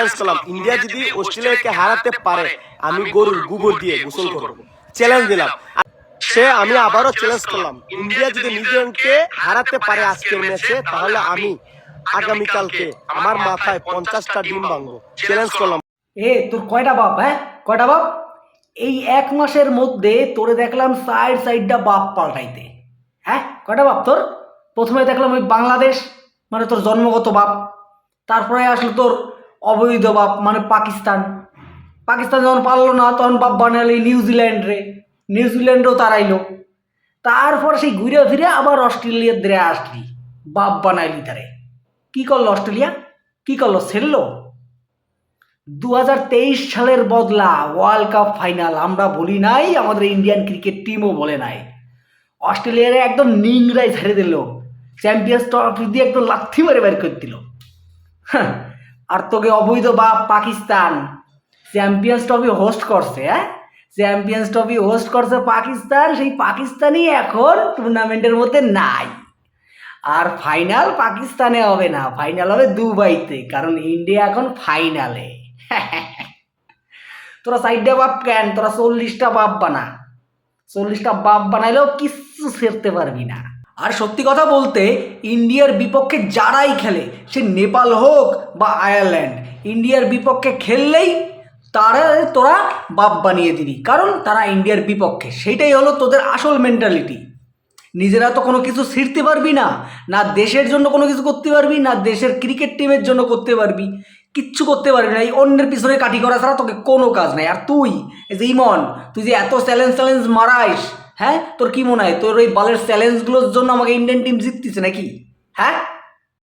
Challenge করলাম, India যদি অস্ট্রেলিয়াকে হারাতে পারে আমি গরুর গোবর দিয়ে গোসল করব। চ্যালেঞ্জ দিলাম। আমি আবারও চ্যালেঞ্জ করলাম, ইন্ডিয়া যদি নিউজিল্যান্ডকে হারাতে পারে আজকের ম্যাচে, তাহলে আমি আগামীকালকে আমার মাথায় 50টা ডিম ভাঙবো। চ্যালেঞ্জ করলাম। তোর কয়টা বাপ? কয়টা বাপ? এই 1 মাসের মধ্যে তোরে দেখলাম সাইডটা বাপ পাল্টাইতে। কয়টা বাপ তোর? প্রথমে দেখলাম ওই বাংলাদেশ, মানে তোর জন্মগত বাপ। তারপরে আসলো তোর অবৈধ বাপ, মানে পাকিস্তান। পাকিস্তান যখন পারলো না তখন বাপ বানালি নিউজিল্যান্ডও তারাইলো। তারপর সেই ঘুরে ফিরে আবার অস্ট্রেলিয়ার দিকে আসলি, বাপ বানাইলি তারে। কি করলো অস্ট্রেলিয়া? কি করলো? ছেড়লো। 2023 সালের বদলা ওয়ার্ল্ড কাপ ফাইনাল আমরা বলি নাই, আমাদের ইন্ডিয়ান ক্রিকেট টিমও বলে নাই। অস্ট্রেলিয়ারে একদম নিংড়াই ছেড়ে দিল, চ্যাম্পিয়ন্স ট্রফি দিয়ে একদম লাথি মারে বের করে দিল। আর তোকে অবৈধ বাপ পাকিস্তান চ্যাম্পিয়ন্স ট্রফি হোস্ট করছে। চ্যাম্পিয়ন্স ট্রফি হোস্ট করছে পাকিস্তান, সেই পাকিস্তানই এখন টুর্নামেন্টের মধ্যে নাই। আর ফাইনাল পাকিস্তানে হবে না, ফাইনাল হবে দুবাইতে, কারণ ইন্ডিয়া এখন ফাইনালে। তোরা 4টা বাপ কেন? তোরা 40টা বাপ বানা। 40টা বাপ বানাইলেও কিচ্ছু ছেড়তে পারবি না। আর সত্যি কথা বলতে, ইন্ডিয়ার বিপক্ষে যারাই খেলে, সে নেপাল হোক বা আয়ারল্যান্ড, ইন্ডিয়ার বিপক্ষে খেললেই তোরা বাপ বানিয়ে দিবি, কারণ তারা ইন্ডিয়ার বিপক্ষে। সেইটাই হলো তোদের আসল মেন্টালিটি। নিজেরা তো কোনো কিছু ছিঁড়তে পারবি না, না দেশের জন্য কোনো কিছু করতে পারবি, না দেশের ক্রিকেট টিমের জন্য করতে পারবি, কিচ্ছু করতে পারবি না। এই অন্যের পিছনে কাঠি করা ছাড়া তোকে কোনো কাজ নাই। আর তুই যে ইমন, তুই যে এত চ্যালেঞ্জ মারাইস, তোর কি মনে হয় তোর ওই বলের চ্যালেঞ্জগুলোর জন্য আমাকে ইন্ডিয়ান টিম জিততেছে নাকি?